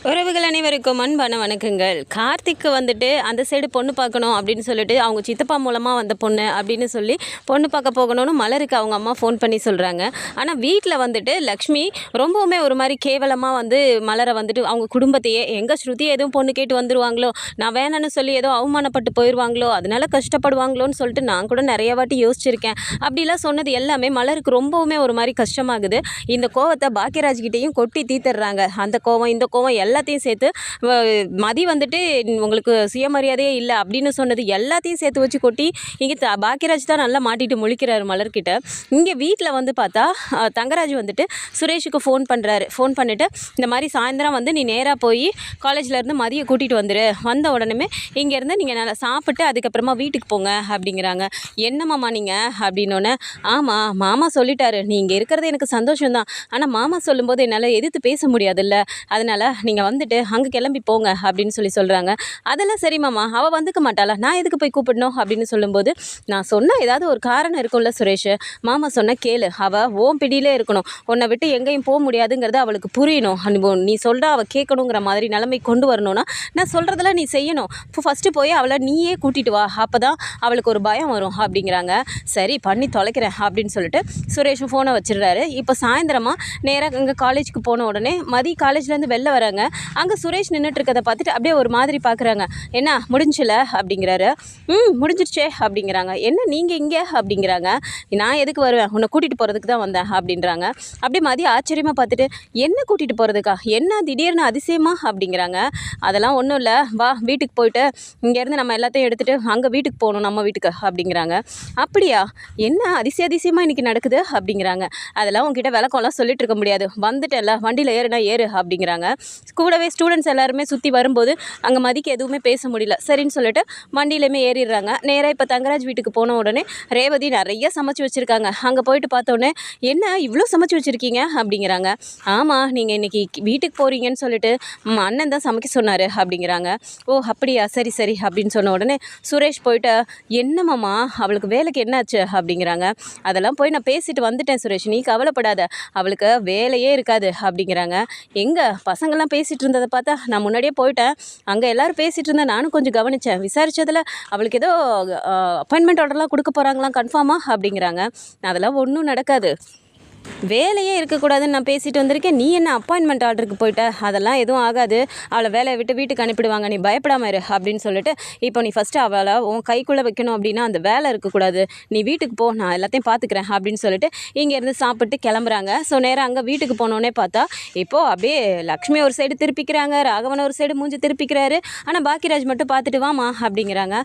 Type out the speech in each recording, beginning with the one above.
உறவுகள் அனைவருக்கும் அன்பான வணக்கங்கள். கார்த்திக்கு வந்துட்டு அந்த சைடு பொண்ணு பார்க்கணும் அப்படின்னு சொல்லிட்டு அவங்க சித்தப்பா மூலமாக வந்த பொண்ணு அப்படின்னு சொல்லி பொண்ணு பார்க்க போகணும்னு மலருக்கு அவங்க அம்மா ஃபோன் பண்ணி சொல்கிறாங்க. ஆனால் வீட்டில் வந்துட்டு லக்ஷ்மி ரொம்பவுமே ஒரு மாதிரி கேவலமாக வந்து மலரை வந்துட்டு அவங்க குடும்பத்தையே எங்கள் ஸ்ருதி எதுவும் பொண்ணு கேட்டு வந்துடுவாங்களோ, நான் வேணான்னு சொல்லி ஏதோ அவமானப்பட்டு போயிடுவாங்களோ, அதனால கஷ்டப்படுவாங்களோன்னு சொல்லிட்டு நான் கூட நிறைய வாட்டி யோசிச்சிருக்கேன். அப்படிலாம் சொன்னது எல்லாமே மலருக்கு ரொம்பவுமே ஒரு மாதிரி கஷ்டமாகுது. இந்த கோவத்தை பாக்கியராஜ்கிட்டையும் கொட்டி தீத்துடுறாங்க. அந்த கோவம் இந்த கோவம் எல்லாத்தையும் சேர்த்து மதி வந்துட்டு உங்களுக்கு சுயமரியாதையே இல்லை அப்படின்னு சொன்னது எல்லாத்தையும் சேர்த்து வச்சு கொட்டி இங்கே பாக்கியராஜ் தான் நல்லா மாட்டிட்டு முழிக்கிறாரு மலர்கிட்ட. இங்கே வீட்டில் வந்து பார்த்தா தங்கராஜ் வந்துட்டு சுரேஷுக்கு ஃபோன் பண்ணுறாரு. ஃபோன் பண்ணிவிட்டு இந்த மாதிரி சாயந்தரம் வந்து நீ நேராக போய் காலேஜ்லேருந்து மதியை கூட்டிகிட்டு வந்துடு, வந்த உடனே இங்கேருந்து நீங்கள் நல்லா சாப்பிட்டு அதுக்கப்புறமா வீட்டுக்கு போங்க அப்படிங்கிறாங்க. என்னம்மாம்மா நீங்கள் அப்படின்னோடனே, ஆமாம் மாமா சொல்லிட்டாரு, நீ இங்கே இருக்கிறது எனக்கு சந்தோஷம்தான், ஆனால் மாமா சொல்லும்போது என்னால் எதிர்த்து பேச முடியாதுல்ல, அதனால் நீங்கள் வந்துட்டு அங்கே கிளம்பி போங்க அப்படின்னு சொல்கிறாங்க. அதெல்லாம் சரி மாமா, அவள் வந்துக்க மாட்டாளா, நான் எதுக்கு போய் கூப்பிடணும் அப்படின்னு சொல்லும்போது, நான் சொன்னால் ஏதாவது ஒரு காரணம் இருக்கும்ல சுரேஷ், மாமா சொன்ன கேளு, அவள் ஓம் பிடியிலே இருக்கணும், உன்னை விட்டு எங்கேயும் போக முடியாதுங்கிறது அவளுக்கு புரியணும், நீ சொல்கிற அவள் கேட்கணுங்கிற மாதிரி நிலைமை கொண்டு வரணும்னா நான் சொல்கிறதெல்லாம் நீ செய்யணும், இப்போ ஃபஸ்ட்டு போய் அவளை நீயே கூட்டிகிட்டு வா, அப்போ தான் அவளுக்கு ஒரு பயம் வரும் அப்படிங்கிறாங்க. சரி பண்ணி தொலைக்கிறேன் அப்படின்னு சொல்லிட்டு சுரேஷும் ஃபோனை வச்சிடுறாரு. இப்போ சாயந்தரமாக நேராக இங்கே காலேஜுக்கு போன உடனே மதி காலேஜ்லேருந்து வெளில வராங்க. அங்கே சுரேஷ் நின்றுட்டு இருக்கதை பார்த்துட்டு அப்படியே ஒரு மாதிரி பார்க்குறாங்க. என்ன முடிஞ்சில அப்படிங்கிறாரு. முடிஞ்சிருச்சே அப்படிங்கிறாங்க. என்ன நீங்கள் இங்கே அப்படிங்கிறாங்க. நான் எதுக்கு வருவேன், உன்னை கூட்டிகிட்டு போகிறதுக்கு தான் வந்தேன் அப்படின்றாங்க. அப்படியே மதி ஆச்சரியமாக பார்த்துட்டு, என்ன கூட்டிகிட்டு போகிறதுக்கா, என்ன திடீர்னு அதிசயமா அப்படிங்கிறாங்க. அதெல்லாம் ஒன்றும் இல்லை, வா வீட்டுக்கு போயிட்டு இங்கேருந்து நம்ம எல்லாத்தையும் எடுத்துகிட்டு அங்கே வீட்டுக்கு போகணும், நம்ம வீட்டுக்கு அப்படிங்கிறாங்க. அப்படியா, என்ன அதிசயமாக இன்றைக்கி நடக்குது அப்படிங்கிறாங்க. அதெல்லாம் உங்ககிட்ட விளக்கம்லாம் சொல்லிட்டு இருக்க முடியாது, வந்துட்டேன்ல வண்டியில் ஏறுனா ஏறு அப்படிங்கிறாங்க. கூடவே ஸ்டூடெண்ட்ஸ் எல்லாருமே சுற்றி வரும்போது அங்கே மதிக்கு எதுவுமே பேச முடியல. சரின்னு சொல்லிட்டு வண்டியிலையுமே ஏறிடுறாங்க. நேராக இப்போ தங்கராஜ் வீட்டுக்கு போன உடனே ரேவதி நிறைய சமைச்சு வச்சுருக்காங்க. அங்கே போயிட்டு பார்த்தோன்னே, என்ன இவ்வளோ சமைச்சு வச்சுருக்கீங்க அப்படிங்கிறாங்க. ஆமாம், நீங்கள் இன்றைக்கி வீட்டுக்கு போகிறீங்கன்னு சொல்லிட்டு அண்ணன் தான் சமைக்க சொன்னார் அப்படிங்கிறாங்க. ஓ அப்படியா, சரி சரி அப்படின்னு சொன்ன உடனே சுரேஷ் போயிட்டு, என்னம்மாம்மா அவளுக்கு வேலைக்கு என்னாச்சு அப்படிங்கிறாங்க. அதெல்லாம் போய் நான் பேசிட்டு வந்துட்டேன் சுரேஷ், நீ கவலைப்படாத, அவளுக்கு வேலையே இருக்காது அப்படிங்கிறாங்க. எங்கே பசங்கள்லாம் பேசிகிட்டு இருந்ததை பார்த்தா நான் முன்னாடியே போயிட்டேன், அங்கே எல்லோரும் பேசிகிட்டு இருந்தேன், நானும் கொஞ்சம் கவனித்தேன், விசாரித்ததில் அவளுக்கு ஏதோ அப்பாயின்மெண்ட் ஆர்டர்லாம் கொடுக்க போகிறாங்களாம் கன்ஃபார்மாக அப்படிங்கிறாங்க. அதெல்லாம் ஒன்றும் நடக்காது, வேலையே இருக்கக்கூடாதுன்னு நான் பேசிட்டு வந்திருக்கேன், நீ என்ன அப்பாயின்மெண்ட் ஆர்டருக்கு போயிட்ட, அதெல்லாம் எதுவும் ஆகாது, அவளை வேலையை விட்டு வீட்டுக்கு அனுப்பிடுவாங்க, நீ பயப்படாமல் இரு அப்படின்னு சொல்லிட்டு, இப்போ நீ ஃபஸ்ட்டு அவளை உன் கைக்குள்ளே வைக்கணும் அப்படின்னா அந்த வேலை இருக்கக்கூடாது, நீ வீட்டுக்கு போ, நான் எல்லாத்தையும் பார்த்துக்கிறேன் அப்படின்னு சொல்லிட்டு இங்கேருந்து சாப்பிட்டு கிளம்புறாங்க. ஸோ நேராக அங்கே வீட்டுக்கு போனோன்னே பார்த்தா இப்போது அப்படியே லக்ஷ்மி ஒரு சைடு திருப்பிக்கிறாங்க, ராகவன் ஒரு சைடு மூஞ்சி திருப்பிக்கிறாரு, ஆனால் பாக்கியராஜ் மட்டும் பார்த்துட்டு வாமா அப்படிங்கிறாங்க.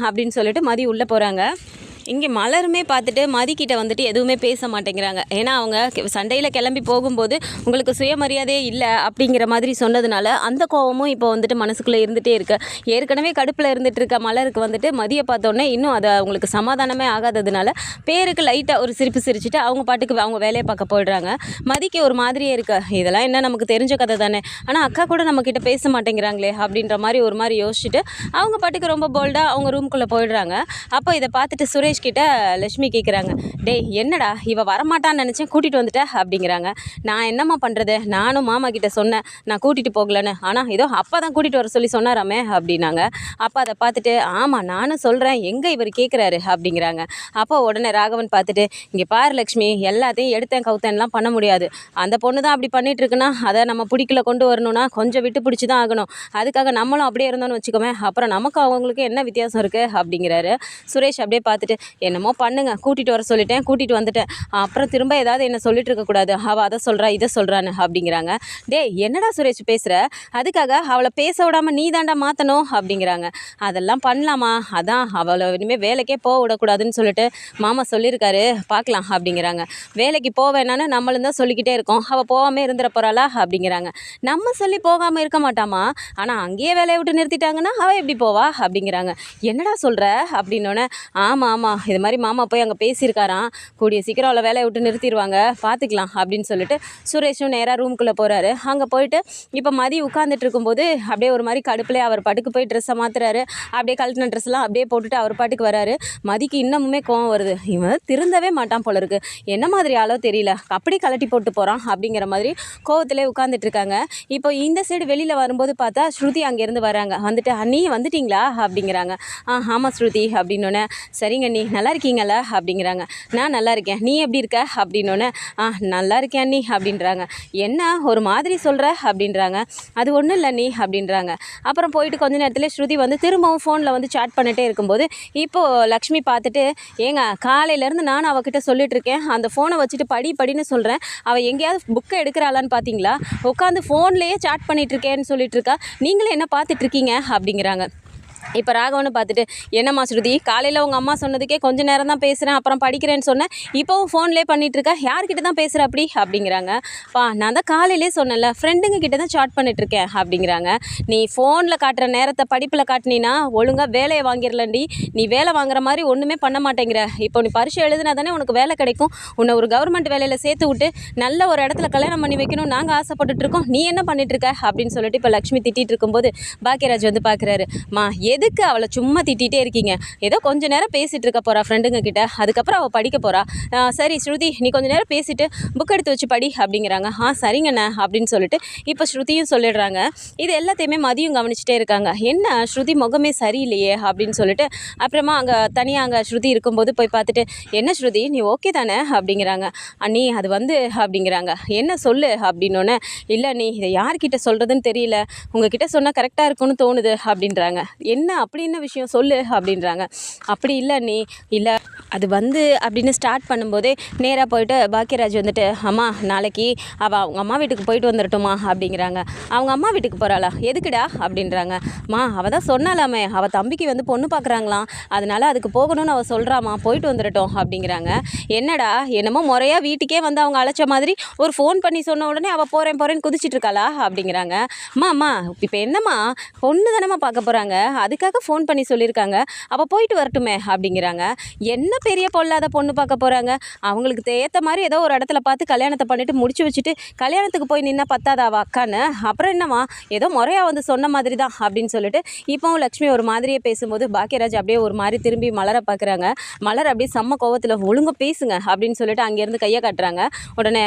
அப்படின்னு சொல்லிட்டு மதி உள்ளே போகிறாங்க. இங்கே மலருமே பார்த்துட்டு மதிக்கிட்ட வந்துட்டு எதுவுமே பேச மாட்டேங்கிறாங்க. ஏன்னா அவங்க சண்டையில் கிளம்பி போகும்போது உங்களுக்கு சுயமரியாதையே இல்லை அப்படிங்கிற மாதிரி சொன்னதுனால அந்த கோவமும் இப்போ வந்துட்டு மனசுக்குள்ளே இருந்துகிட்டே இருக்கு. ஏற்கனவே கடுப்பில் இருந்துகிட்டு இருக்க மலருக்கு வந்துட்டு மதியை பார்த்தோன்னே இன்னும் அதை அவங்களுக்கு சமாதானமே ஆகாததுனால பேருக்கு லைட்டாக ஒரு சிரிப்பு சிரிச்சுட்டு அவங்க பாட்டுக்கு அவங்க வேலையை பார்க்க போயிடுறாங்க. மதிக்கு ஒரு மாதிரியே இருக்கு, இதெல்லாம் என்ன நமக்கு தெரிஞ்ச கதை தானே, ஆனால் அக்கா கூட நம்மக்கிட்ட பேச மாட்டேங்கிறாங்களே அப்படின்ற மாதிரி ஒரு மாதிரி யோசிச்சுட்டு அவங்க பாட்டுக்கு ரொம்ப போல்டாக அவங்க ரூம்குள்ளே போயிடுறாங்க. அப்போ இதை பார்த்துட்டு சுரேஷ் கிட்ட லட்சுமி கேட்குறாங்க, டேய் என்னடா இவ வரமாட்டான்னு நினச்சேன் கூட்டிகிட்டு வந்துட்டேன் அப்படிங்கிறாங்க. நான் என்னம்மா பண்ணுறது, நானும் மாமா கிட்ட சொன்னேன் நான் கூட்டிகிட்டு போகலன்னு, ஆனால் ஏதோ அப்பா தான் கூட்டிகிட்டு வர சொல்லி சொன்னாராமே அப்படின்னாங்க. அப்போ அதை பார்த்துட்டு ஆமாம் நானும் சொல்கிறேன், எங்கே இவர் கேட்குறாரு அப்படிங்கிறாங்க. அப்போ உடனே ராகவன் பார்த்துட்டு, இங்கே பாரு லக்ஷ்மி, எல்லாத்தையும் எடுத்தேன் கவுத்தேன்லாம் பண்ண முடியாது, அந்த பொண்ணு தான் அப்படி பண்ணிகிட்டு இருக்குன்னா அதை நம்ம பிடிக்கல கொண்டு வரணும்னா கொஞ்சம் விட்டு பிடிச்சி தான் ஆகணும், அதுக்காக நம்மளும் அப்படியே இருந்தோன்னு வச்சுக்கோமே, அப்புறம் நமக்கு அவங்களுக்கு என்ன வித்தியாசம் இருக்குது அப்படிங்கிறாரு. சுரேஷ் அப்படியே பார்த்துட்டு, என்னமோ பண்ணுங்க, கூட்டிகிட்டு வர சொல்லிட்டேன் கூட்டிகிட்டு வந்துட்டேன், அப்புறம் திரும்ப ஏதாவது என்ன சொல்லிட்டு இருக்கக்கூடாது, அவள் அதை சொல்கிறா இதை சொல்கிறான்னு அப்படிங்கிறாங்க. டேய் என்னடா சுரேஷ் பேசுகிற, அதுக்காக அவளை பேச விடாமல் நீ தாண்டா மாற்றணும் அப்படிங்கிறாங்க. அதெல்லாம் பண்ணலாமா, அதான் அவளை இனிமேல் வேலைக்கே போக விடக்கூடாதுன்னு சொல்லிட்டு மாமா சொல்லியிருக்காரு, பார்க்கலாம் அப்படிங்கிறாங்க. வேலைக்கு போவேனான்னு நம்மளும் தான் சொல்லிக்கிட்டே இருக்கோம், அவள் போகாமல் இருந்துட போகிறாளா அப்படிங்கிறாங்க. நம்ம சொல்லி போகாமல் இருக்க மாட்டாமா, ஆனால் அங்கேயே வேலையை விட்டு நிறுத்திட்டாங்கன்னா அவள் எப்படி போவா அப்படிங்கிறாங்க. என்னடா சொல்கிற அப்படின்னோடனே, ஆமாம் ஆமாம் இது மாதிரி மாமா போய் அங்கே பேசியிருக்காராம், கூடிய சீக்கிரம் அவளை வேலையை விட்டு நிறுத்திடுவாங்க, பார்த்துக்கலாம் அப்படின்னு சொல்லிட்டு சுரேஷும் நேராக ரூமுக்குள்ளே போகிறாரு. அங்கே போயிட்டு இப்போ மதி உட்காந்துட்டு இருக்கும்போது அப்படியே ஒரு மாதிரி கடுப்புலேயே அவர் பாட்டுக்கு போய் ட்ரெஸ்ஸை மாற்றுறாரு. அப்படியே கழட்டின ட்ரெஸ்லாம் அப்படியே போட்டுட்டு அவர் பாட்டுக்கு வராரு. மதிக்கு இன்னமுமே கோவம் வருது. இவன் திருந்தவே மாட்டான் போல இருக்கு, என்ன மாதிரி ஆளோ தெரியல, அப்படி கழட்டி போட்டு போகிறான் அப்படிங்கிற மாதிரி கோவத்திலே உட்காந்துட்டு இருக்காங்க. இப்போ இந்த சைடு வெளியில் வரும்போது பார்த்தா ஸ்ருதி அங்கேருந்து வராங்க. வந்துட்டு அண்ணி வந்துட்டிங்களா அப்படிங்கிறாங்க. ஆமாம் ஸ்ருதி அப்படின்னோடனே, சரிங்க அண்ணி நல்லா இருக்கீங்களா அப்படிங்கிறாங்க. நான் நல்லா இருக்கேன், நீ எப்படி இருக்க அப்படின்னோடனே, நல்லா இருக்கேன் அண்ணி அப்படின்றாங்க. என்ன ஒரு மாதிரி சொல்கிற அப்படின்றாங்க. அது ஒன்றும் இல்லை அண்ணி அப்படின்றாங்க. அப்புறம் போயிட்டு கொஞ்ச நேரத்தில் ஸ்ருதி வந்து திரும்பவும் ஃபோனில் வந்து சாட் பண்ணிகிட்டே இருக்கும்போது இப்போது லக்ஷ்மி பார்த்துட்டு, ஏங்க காலையிலேருந்து நானும் அவகிட்ட சொல்லிட்டு இருக்கேன், அந்த ஃபோனை வச்சுட்டு படின்னு சொல்கிறேன், அவள் எங்கேயாவது புக்கை எடுக்கிறாளான்னு பார்த்தீங்களா, உட்காந்து ஃபோன்லேயே சாட் பண்ணிகிட்டு இருக்கேன்னு சொல்லிட்டு இருக்கா, நீங்களே என்ன பார்த்துட்ருக்கீங்க அப்படிங்கிறாங்க. இப்போ ராகவனை பார்த்துட்டு, என்னம்மா ஸ்ருதி, காலையில் உங்கள் அம்மா சொன்னதுக்கே கொஞ்சம் நேரம் தான் பேசுகிறேன், அப்புறம் படிக்கிறேன்னு சொன்னேன், இப்போவும் ஃபோன்லேயே பண்ணிகிட்ருக்க, யார்கிட்ட தான் பேசுகிற அப்படிங்கிறாங்க. நான் தான் காலையிலே சொன்னேன்ல, ஃப்ரெண்டுங்க கிட்ட தான் சாட் பண்ணிகிட்ருக்கேன் அப்படிங்கிறாங்க. நீ ஃபோனில் காட்டுற நேரத்தை படிப்பில் காட்டினீன்னா ஒழுங்காக வேலையை வாங்கிடலண்டி, நீ வேலை வாங்குற மாதிரி ஒன்றுமே பண்ண மாட்டேங்கிற, இப்போ நீ பரீட்சை எழுதுனா தானே உனக்கு வேலை கிடைக்கும், உன்னை ஒரு கவர்மெண்ட் வேலையில் சேர்த்து விட்டு நல்ல ஒரு இடத்துல கல்யாணம் பண்ணி வைக்கணும் நாங்கள் ஆசைப்பட்டுட்ருக்கோம், நீ என்ன பண்ணிகிட்ருக்க அப்படின்னு சொல்லிட்டு இப்போ லக்ஷ்மி திட்டிகிட்டு இருக்கும்போது பாக்கியராஜ் வந்து பார்க்குறாரு. எதுக்கு அவளை சும்மா திட்டிகிட்டே இருக்கீங்க, ஏதோ கொஞ்சம் நேரம் பேசிகிட்டு இருக்க போகிறா ஃப்ரெண்டுங்க கிட்ட, அதுக்கப்புறம் அவள் படிக்க போகிறா, சரி ஸ்ருதி நீ கொஞ்சம் நேரம் பேசிட்டு புக் எடுத்து வச்சு படி அப்படிங்கிறாங்க. சரிங்கண்ணே அப்படின்னு சொல்லிட்டு இப்போ ஸ்ருதியும் சொல்லிடுறாங்க. இது எல்லாத்தையுமே மதியம் கவனிச்சிட்டே இருக்காங்க. என்ன ஸ்ருதி முகமே சரியில்லையே அப்படின்னு சொல்லிட்டு அப்புறமா அங்கே தனியாக அங்கே ஸ்ருதி இருக்கும்போது போய் பார்த்துட்டு, என்ன ஸ்ருதி நீ ஓகே தானே அப்படிங்கிறாங்க. அண்ணி அது வந்து அப்படிங்கிறாங்க. என்ன சொல்லு அப்படின்னோடனே, இல்லை நீ இதை யார்கிட்ட சொல்கிறதுன்னு தெரியல, உங்ககிட்ட சொன்னால் கரெக்டாக இருக்கும்னு தோணுது அப்படின்றாங்க. என்ன அப்படி என்ன விஷயம் சொல்லு அப்படின்றாங்க. அப்படி இல்லை நீ இல்லை அது வந்து அப்படின்னு ஸ்டார்ட் பண்ணும்போதே நேராக போயிட்டு பாக்கியராஜ் வந்துட்டு, அம்மா நாளைக்கு அவள் அவங்க அம்மா வீட்டுக்கு போயிட்டு வந்துடட்டுமா அப்படிங்கிறாங்க. அவங்க அம்மா வீட்டுக்கு போகிறாளா, எதுக்குடா அப்படின்றாங்க. அவள் தான் சொன்னாலாமே, அவள் தம்பிக்கு வந்து பொண்ணு பார்க்குறாங்களாம், அதனால் அதுக்கு போகணும்னு அவள் சொல்கிறாம்மா, போயிட்டு வந்துடட்டும் அப்படிங்கிறாங்க. என்னடா என்னமோ முறையாக வீட்டுக்கே வந்து அவங்க அழைச்ச மாதிரி ஒரு ஃபோன் பண்ணி சொன்ன உடனே அவள் போகிறேன்னு குதிச்சிட்டு இருக்காளா அப்படிங்கிறாங்க. அம்மா இப்போ என்னம்மா பொண்ணு தானம்மா பார்க்க போகிறாங்க, அதுக்காக ஃபோன் பண்ணி சொல்லியிருக்காங்க, அவள் போயிட்டு வரட்டுமே அப்படிங்கிறாங்க. என்ன பெரிய பொல்லாத பொண்ணு பார்க்க போகிறாங்க, அவங்களுக்கு ஏற்ற மாதிரி ஏதோ ஒரு இடத்துல பார்த்து கல்யாணத்தை பண்ணிவிட்டு முடிச்சு வச்சுட்டு கல்யாணத்துக்கு போய் நின்னா பத்தாதாவா அக்கான்னு, அப்புறம் என்னம்மா ஏதோ முறையாக வந்து சொன்ன மாதிரி தான் அப்படின்னு சொல்லிட்டு இப்போவும் லக்ஷ்மி ஒரு மாதிரியே பேசும்போது பாக்கியராஜ் அப்படியே ஒரு மாதிரி திரும்பி மலரை பார்க்குறாங்க. மலர் அப்படியே செம்ம கோவத்தில் ஒழுங்காக பேசுங்க அப்படின்னு சொல்லிட்டு அங்கேருந்து கையை காட்டுறாங்க. உடனே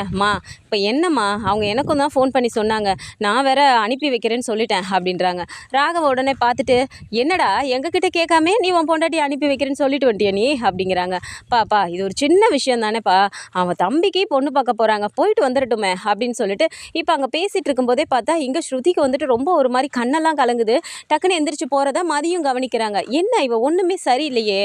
இப்போ என்னம்மா அவங்க எனக்கும் தான் ஃபோன் பண்ணி சொன்னாங்க, நான் வேற அனுப்பி வைக்கிறேன்னு சொல்லிட்டேன் அப்படின்றாங்க. ராகவ உடனே பார்த்துட்டு, என்னடா எங்ககிட்ட கேட்காமே நீ உன் பொண்டாட்டி அனுப்பி வைக்கிறேன்னு சொல்லிட்டு வந்துட்டியா நீ அப்படிங்கிறாங்க. பாப்பா இது ஒரு சின்ன விஷயம் தானேப்பா, அவன் தம்பிக்கு பொண்ணு பார்க்க போகிறாங்க, போயிட்டு வந்துடட்டுமே அப்படின்னு சொல்லிட்டு இப்போ அங்கே பேசிகிட்டு இருக்கும்போதே பார்த்தா இங்கே ஸ்ருதிக்கு வந்துட்டு ரொம்ப ஒரு மாதிரி கண்ணெல்லாம் கலங்குது. டக்குன்னு எந்திரிச்சு போகிறத மதியம் கவனிக்கிறாங்க. என்ன இவ ஒன்றுமே சரியில்லையே,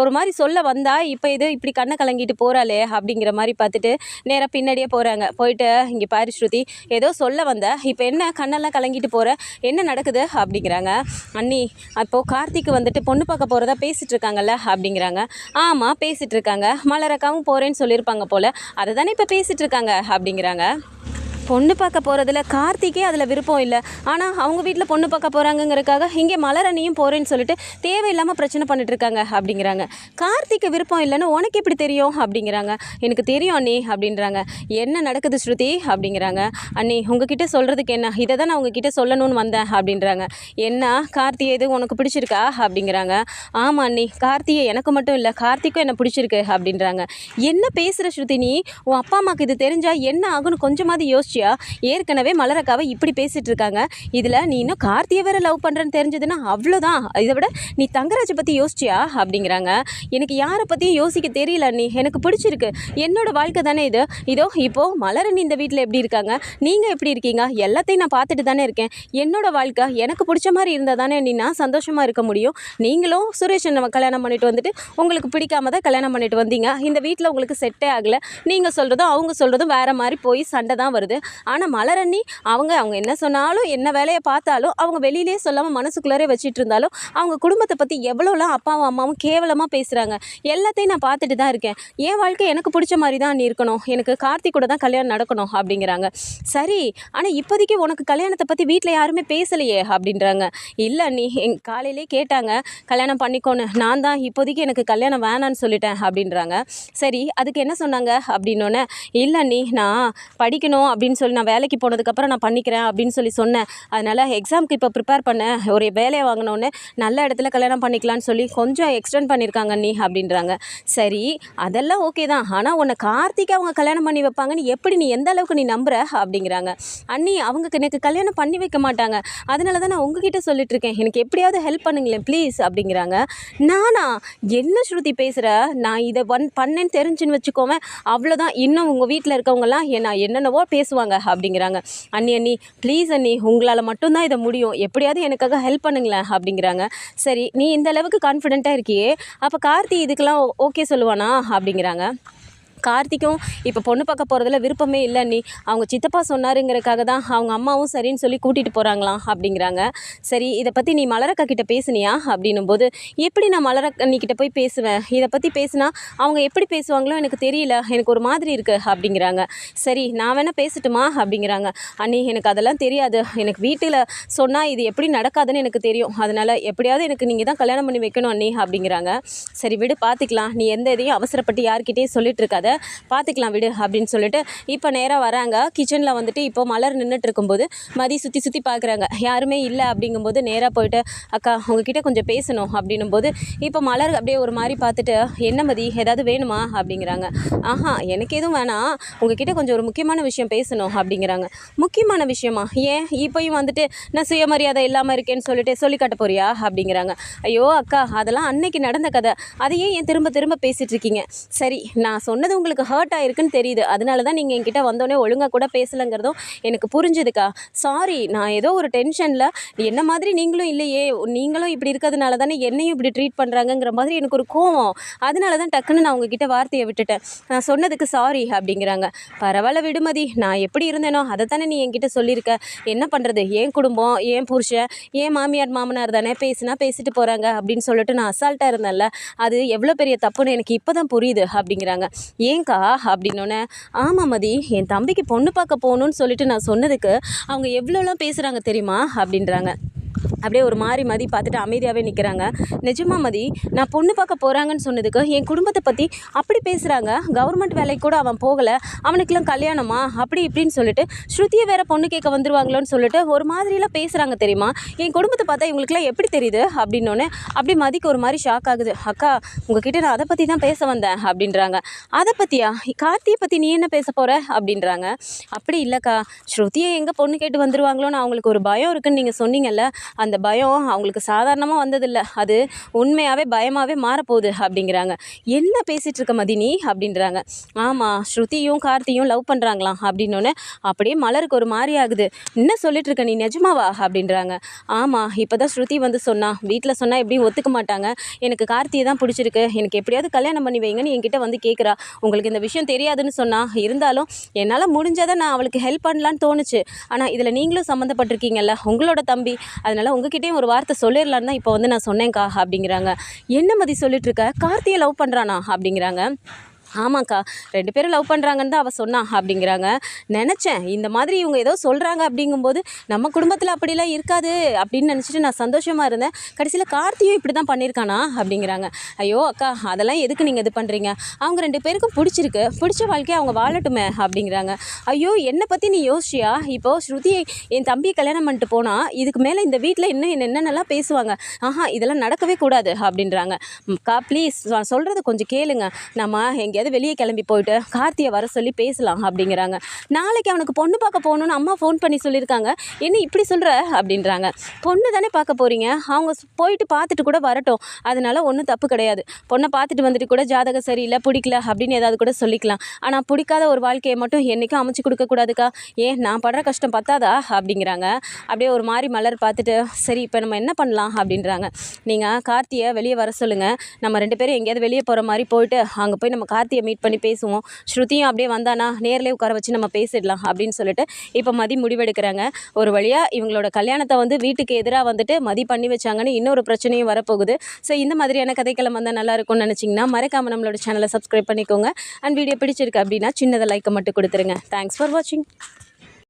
ஒரு மாதிரி சொல்ல வந்தா இப்போ இது இப்படி கண்ணை கலங்கிட்டு போகிறாளே அப்படிங்கிற மாதிரி பார்த்துட்டு நேராக பின்னாடியே போகிறாங்க. போயிட்டு இங்கே பாரு ஸ்ருதி, ஏதோ சொல்ல வந்த, இப்போ என்ன கண்ணெல்லாம் கலங்கிட்டு போகிற, என்ன நடக்குது அப்படிங்கிறாங்க. அண்ணி அப்போது கார்த்திக்கு வந்துட்டு பொண்ணு பார்க்க போகிறதா பேசிகிட்டு இருக்காங்கல்ல அப்படிங்கிறாங்க. ஆமாம் பேசிகிட்டு இருக்காங்க, மலரக்காவும் போகிறேன்னு சொல்லியிருப்பாங்க போல், அதை தானே இப்போ பேசிகிட்டு இருக்காங்க அப்படிங்கிறாங்க. பொண்ணு பார்க்க போகிறதுல கார்த்திக்கே அதில் விருப்பம் இல்லை, ஆனால் அவங்க வீட்டில் பொண்ணு பார்க்க போகிறாங்கங்கிறதுக்காக இங்கே மலரணியும் போகிறேன்னு சொல்லிட்டு தேவையில்லாமல் பிரச்சனை பண்ணிட்டுருக்காங்க அப்படிங்கிறாங்க. கார்த்திக்கு விருப்பம் இல்லைன்னு உனக்கு எப்படி தெரியும் அப்படிங்கிறாங்க. எனக்கு தெரியும் அண்ணி அப்படின்றாங்க. என்ன நடக்குது ஸ்ருதி அப்படிங்கிறாங்க. அண்ணி உங்ககிட்ட சொல்கிறதுக்கு என்ன, இதை தான் நான் உங்ககிட்ட சொல்லணும்னு வந்தேன் அப்படின்றாங்க. என்ன கார்த்தியை எது உனக்கு பிடிச்சிருக்கா அப்படிங்கிறாங்க. ஆமாம் அண்ணி, கார்த்தியை எனக்கு மட்டும் இல்லை கார்த்திக்கும் என்ன பிடிச்சிருக்கு அப்படின்றாங்க. என்ன பேசுகிற ஸ்ருதி நீ, உன் அப்பா அம்மாவுக்கு இது தெரிஞ்சால் என்ன ஆகுன்னு கொஞ்சமாவது யோசிச்சியா? ஏற்கனவே மலரக்காவை இப்படி பேசிட்டு இருக்காங்க, இதில் நீ இன்னும் கார்த்தியை வேற லவ் பண்ணுறேன்னு தெரிஞ்சதுன்னா அவ்வளோதான், இதை விட நீ தங்கராஜை பற்றி யோசிச்சியா அப்படிங்கிறாங்க. எனக்கு யாரை பற்றியும் யோசிக்க தெரியல நீ, எனக்கு பிடிச்சிருக்கு, என்னோட வாழ்க்கை தானே இது, இதோ இப்போது மலரணி இந்த வீட்டில் எப்படி இருக்காங்க, நீங்கள் எப்படி இருக்கீங்க, எல்லாத்தையும் நான் பார்த்துட்டு தானே இருக்கேன், என்னோட வாழ்க்கை எனக்கு பிடிச்ச மாதிரி இருந்தால் தானே நீ நான் சந்தோஷமாக இருக்க முடியும். நீங்களும் சுரேஷன் நம்ம கல்யாணம் பண்ணிட்டு வந்துட்டு உங்களுக்கு பிடிக்காம தான் கல்யாணம் பண்ணிட்டு வந்தீங்க, இந்த வீட்டில் உங்களுக்கு செட்டே ஆகலை, நீங்கள் சொல்கிறதும் அவங்க சொல்கிறதும் வேறு மாதிரி போய் சண்டை தான் வருது, ஆனால் மலரண்ணி அவங்க என்ன சொன்னாலும் என்ன வேலையை பார்த்தாலும் அவங்க வெளியிலே சொல்லாமல் மனசுக்குள்ளாரே வச்சுட்டு இருந்தாலும் அவங்க குடும்பத்தை பற்றி எவ்வளோலாம் அப்பாவும் அம்மாவும் கேவலமாக பேசுகிறாங்க. எல்லாத்தையும் நான் பார்த்துட்டு தான் இருக்கேன். என் வாழ்க்கை எனக்கு பிடிச்ச மாதிரி தான் நீ இருக்கணும், எனக்கு கார்த்திக் கூட தான் கல்யாணம் நடக்கணும் அப்படிங்கிறாங்க. சரி, ஆனால் இப்போதைக்கு உனக்கு கல்யாணத்தை பற்றி வீட்டில் யாருமே பேசலையே அப்படின்றாங்க. இல்லை நீ காலையிலே கேட்டாங்க கல்யாணம் பண்ணிக்கோன்னு, நான் தான் இப்போதைக்கு எனக்கு கல்யாணம் வேணான்னு சொல்லிட்டேன் அப்படின்றாங்க. சரி, அதுக்கு என்ன சொன்னாங்க அப்படின்னோடனே, இல்லை நீ நான் படிக்கணும் அப்படின்னு சொல்லி நான் வேலைக்கு போனதுக்கப்புறம் நான் பண்ணிக்கிறேன் அப்படின்னு சொல்லி சொன்னேன். அதனால் எக்ஸாமுக்கு இப்போ ப்ரிப்பேர் பண்ண ஒரு வேலையை வாங்கினோன்னு நல்ல இடத்துல கல்யாணம் பண்ணிக்கலான்னு சொல்லி கொஞ்சம் எக்ஸ்டெண்ட் பண்ணியிருக்காங்க நீ அப்படின்றாங்க. சரி, அதெல்லாம் ஓகே தான், ஆனால் உன்னை கார்த்திகை அவங்க கல்யாணம் பண்ணி வைப்பாங்கன்னு எப்படி நீ எந்த அளவுக்கு நீ நம்புற அப்படிங்கிறாங்க. அண்ணி அவங்க எனக்கு கல்யாணம் பண்ணி வைக்க மாட்டாங்க, அதனால தான் நான் உங்ககிட்ட சொல்லிட்டு இருக்கேன், எனக்கு எப்படியாவது ஹெல்ப் பண்ணுங்களேன் ப்ளீஸ் அப்படிங்கிறாங்க. நானா? என்ன ஸ்ருதி பேசுகிற? நான் இதை பண்ணேன்னு தெரிஞ்சுன்னு வச்சுக்கோவேன், அவ்வளோதான், இன்னும் உங்கள் வீட்டில் இருக்கவங்கலாம் என்னென்னவோ பேசுவாங்க அப்படிங்கிறாங்க. அண்ணி ப்ளீஸ் அண்ணி, உங்களால் மட்டும்தான் இதை முடியும், எப்படியாவது எனக்காக ஹெல்ப் பண்ணுங்களேன் அப்படிங்கிறாங்க. சரி, நீ இந்த அளவுக்கு கான்ஃபிடென்ட்டாக இருக்கியே, அப்போ கார்த்தி இதுக்கெல்லாம் ஓகே சொல்லுவானா அப்படிங்கிறாங்க. கார்த்திக்கும் இப்போ பொண்ணு பார்க்க போகிறதுல விருப்பமே இல்லை நீ, அவங்க சித்தப்பா சொன்னாருங்கிறதுக்காக தான் அவங்க அம்மாவும் சரின்னு சொல்லி கூட்டிகிட்டு போகிறாங்களாம் அப்படிங்கிறாங்க. சரி, இதை பற்றி நீ மலரக்கா கிட்ட பேசுனியா அப்படின்னும் போது, எப்படி நான் மலரக்கண்ணி கிட்ட போய் பேசுவேன், இதை பற்றி பேசுனா அவங்க எப்படி பேசுவாங்களோ எனக்கு தெரியல, எனக்கு ஒரு மாதிரி இருக்குது அப்படிங்கிறாங்க. சரி, நான் வேணால் பேசட்டுமா அப்படிங்கிறாங்க. அண்ணி எனக்கு அதெல்லாம் தெரியாது, எனக்கு வீட்டில் சொன்னால் இது எப்படி நடக்காதுன்னு எனக்கு தெரியும், அதனால் எப்படியாவது எனக்கு நீங்கள் தான் கல்யாணம் பண்ணி வைக்கணும் அண்ணி அப்படிங்கிறாங்க. சரி விடு, பார்த்துக்கலாம், நீ எந்த இதையும் அவசரப்பட்டு யார்கிட்டையும் சொல்லிட்டு இருக்காத, பார்த்துக்கலாம் விடு அப்படின்னு சொல்லிட்டு இப்போ நேராக வராங்க. கிச்சனில் வந்துட்டு இப்போ மலர் நின்றுட்டு இருக்கும்போது மதி சுற்றி பார்க்குறாங்க, யாருமே இல்லை அப்படிங்கும்போது நேராக போயிட்டு, அக்கா உங்ககிட்ட கொஞ்சம் பேசணும் அப்படின்னும் போது இப்போ மலர் அப்படியே ஒரு மாதிரி பார்த்துட்டு, என்ன மதி ஏதாவது வேணுமா அப்படிங்கிறாங்க. ஆஹா, எனக்கு எதுவும் வேணாம், உங்ககிட்ட கொஞ்சம் ஒரு முக்கியமான விஷயம் பேசணும் அப்படிங்கிறாங்க. முக்கியமான விஷயமா? ஏன் இப்போயும் வந்துட்டு நான் சுயமரியாதை இல்லாமல் இருக்கேன்னு சொல்லிட்டு சொல்லி காட்ட போறியா அப்படிங்கிறாங்க. ஐயோ அக்கா, அதெல்லாம் அன்னைக்கு நடந்த கதை, அதையே ஏன் திரும்ப திரும்ப பேசிகிட்டு இருக்கீங்க? சரி, நான் சொன்னது உங்களுக்கு ஹர்ட் ஆயிருக்குன்னு தெரியுது, அதனால தான் நீங்கள் என்கிட்ட வந்தோடனே ஒழுங்காக கூட பேசலைங்கிறதும் எனக்கு புரிஞ்சுதுக்கா. சாரி, நான் ஏதோ ஒரு டென்ஷனில், என்ன மாதிரி நீங்களும் இல்லையே, நீங்களும் இப்படி இருக்கிறதுனால தானே என்னையும் இப்படி ட்ரீட் பண்ணுறாங்கங்கிற மாதிரி எனக்கு ஒரு கோவம், அதனால தான் டக்குன்னு நான் உங்ககிட்ட வார்த்தையை விட்டுட்டேன், நான் சொன்னதுக்கு சாரி அப்படிங்கிறாங்க. பரவாயில்ல விடுமதி, நான் எப்படி இருந்தேனோ அதை தானே நீ என்கிட்ட சொல்லியிருக்க, என்ன பண்ணுறது, என் குடும்பம், என் புருஷன், என் மாமியார் மாமனார் தானே, பேசினா பேசிட்டு போகிறாங்க அப்படின்னு சொல்லிட்டு நான் அசால்ட்டாக இருந்தேன்ல, அது எவ்வளோ பெரிய தப்புன்னு எனக்கு இப்போ தான் புரியுது அப்படிங்கிறாங்க. ஏங்கா அப்படின்னோடனே, ஆமாம் மதி, என் தம்பிக்கு பொண்ணு பார்க்க போகணுன்னு சொல்லிட்டு நான் சொன்னதுக்கு அவங்க எவ்வளோலாம் பேசுகிறாங்க தெரியுமா அப்படின்றாங்க. அப்படியே ஒரு மாதிரி மதி பார்த்துட்டு அமைதியாகவே நிற்கிறாங்க. நிஜமா மதி, நான் பொண்ணு பார்க்க போகிறாங்கன்னு சொன்னதுக்கு என் குடும்பத்தை பற்றி அப்படி பேசுகிறாங்க, கவர்மெண்ட் வேலைக்கு கூட அவன் போகலை, அவனுக்கெல்லாம் கல்யாணமா அப்படி இப்படின்னு சொல்லிட்டு ஸ்ருதியை வேறு பொண்ணு கேட்க வந்துருவாங்களோன்னு சொல்லிட்டு ஒரு மாதிரிலாம் பேசுகிறாங்க தெரியுமா, என் குடும்பத்தை பார்த்தா இவங்களுக்குலாம் எப்படி தெரியுது அப்படின்னோடனே அப்படி மதிக்கு ஒரு மாதிரி ஷாக் ஆகுது. அக்கா உங்ககிட்ட நான் அதை பற்றி தான் பேச வந்தேன் அப்படின்றாங்க. அதை பற்றியா? கார்த்தியை பற்றி நீ என்ன பேச போகிற அப்படின்றாங்க. அப்படி இல்லைக்கா, ஸ்ருதியை எங்கே பொண்ணு கேட்டு வந்துருவாங்களோன்னு அவங்களுக்கு ஒரு பயம் இருக்குன்னு நீங்கள் சொன்னீங்கல்ல, அந்த பயம் அவங்களுக்கு சாதாரணமாக வந்ததில்லை, அது உண்மையாகவே பயமாகவே மாறப்போகுது அப்படிங்கிறாங்க. என்ன பேசிகிட்டு இருக்க மதினி அப்படின்றாங்க. ஆமாம், ஸ்ருதியும் கார்த்தியும் லவ் பண்ணுறாங்களாம் அப்படின்னோடனே அப்படியே மலருக்கு ஒரு மாதிரி ஆகுது. என்ன சொல்லிட்டு இருக்க நீ, நிஜமாவா அப்படின்றாங்க. ஆமாம், இப்போ தான் ஸ்ருதி வந்து சொன்னா, வீட்டில் சொன்னால் எப்படியும் ஒத்துக்க மாட்டாங்க, எனக்கு கார்த்தியை தான் பிடிச்சிருக்கு, எனக்கு எப்படியாவது கல்யாணம் பண்ணி வைங்கன்னு என்கிட்ட வந்து கேட்குறா, உங்களுக்கு இந்த விஷயம் தெரியாதுன்னு சொன்னா, இருந்தாலும் என்னால் முடிஞ்சதை நான் அவளுக்கு ஹெல்ப் பண்ணலான்னு தோணுச்சு, ஆனால் இதில் நீங்களும் சம்மந்தப்பட்டிருக்கீங்கல்ல, உங்களோட தம்பி, அதனால் உங்ககிட்டயும் ஒரு வார்த்தை சொல்லிடலான்னு தான் இப்போ வந்து நான் சொன்னேன்க்கா அப்படிங்கிறாங்க. என்ன மதி சொல்லிட்டு இருக்க, கார்த்தியை லவ் பண்ணுறானா அப்படிங்கிறாங்க. ஆமாக்கா, 2 பேரும் லவ் பண்ணுறாங்கன்னு தான் அவள் சொன்னா அப்படிங்கிறாங்க. நினச்சேன் இந்த மாதிரி இவங்க ஏதோ சொல்கிறாங்க அப்படிங்கும்போது நம்ம குடும்பத்தில் அப்படிலாம் இருக்காது அப்படின்னு நினச்சிட்டு நான் சந்தோஷமாக இருந்தேன், கடைசியில் கார்த்தியும் இப்படி தான் பண்ணியிருக்கானா அப்படிங்கிறாங்க. ஐயோ அக்கா, அதெல்லாம் எதுக்கு நீங்கள் இது பண்ணுறீங்க, அவங்க 2 பேருக்கும் பிடிச்சிருக்கு, பிடிச்ச வாழ்க்கையை அவங்க வாழட்டுமே அப்படிங்கிறாங்க. ஐயோ, என்னை பற்றி நீ யோசிச்சியா, இப்போது ஸ்ருதியை என் தம்பியை கல்யாணம் பண்ணிட்டு போனால் இதுக்கு மேலே இந்த வீட்டில் இன்னும் என்னென்னலாம் பேசுவாங்க, ஆஹா இதெல்லாம் நடக்கவே கூடாது அப்படின்றாங்க. அக்கா ப்ளீஸ் சொல்கிறத கொஞ்சம் கேளுங்க, நம்ம எங்கேயாவது வெளியே கிளம்பி போயிட்டு கார்த்தியை வர சொல்லி பேசலாம் அப்படிங்கிறாங்க. நாளைக்கு அவனுக்கு பொண்ணு பார்க்க போகணுன்னு அம்மா ஃபோன் பண்ணி சொல்லியிருக்காங்க, என்ன இப்படி சொல்கிற அப்படின்றாங்க. பொண்ணு தானே பார்க்க போகிறீங்க, அவங்க போயிட்டு பார்த்துட்டு கூட வரட்டும், அதனால ஒன்றும் தப்பு கிடையாது, பொண்ணை பார்த்துட்டு வந்துட்டு கூட ஜாதகம் சரியில்லை பிடிக்கல அப்படின்னு ஏதாவது கூட சொல்லிக்கலாம், ஆனால் பிடிக்காத ஒரு வாழ்க்கையை மட்டும் என்றைக்கும் அமைச்சு கொடுக்கக்கூடாதுக்கா, ஏன் நான் படுற கஷ்டம் பத்தாதா அப்படிங்கிறாங்க. அப்படியே ஒரு மாதிரி மலர் பார்த்துட்டு சரி இப்போ நம்ம என்ன பண்ணலாம் அப்படின்றாங்க. நீங்கள் கார்த்தியை வெளியே வர சொல்லுங்கள், நம்ம 2 பேரும் எங்கேயாவது வெளியே போகிற மாதிரி போயிட்டு அங்கே போய் நம்ம கார்த்தி ஸ்ருதியை மீட் பண்ணி பேசுவோம், ஸ்ருதியும் அப்படியே வந்தானா நேர்லேயே உட்கார வச்சு நம்ம பேசிடலாம் அப்படின்னு சொல்லிட்டு இப்போ மதி முடிவெடுக்கிறாங்க. ஒரு வழியாக இவங்களோட கல்யாணத்தை வந்து வீட்டுக்கு எதிராக வந்துட்டு மதி பண்ணி வச்சாங்கன்னு இன்னொரு பிரச்சனையும் வரப்போகுது. ஸோ இந்த மாதிரியான கதைக்களம் வந்தால் நல்லா இருக்கும்னு நினச்சிங்கன்னா மறக்காமல் நம்மளோட சேனலை சப்ஸ்கிரைப் பண்ணிக்கோங்க. அண்ட் வீடியோ பிடிச்சிருக்கு அப்படின்னா சின்னதை லைக்கை மட்டும் கொடுத்துருங்க. தேங்க்ஸ் ஃபார் வாட்சிங்.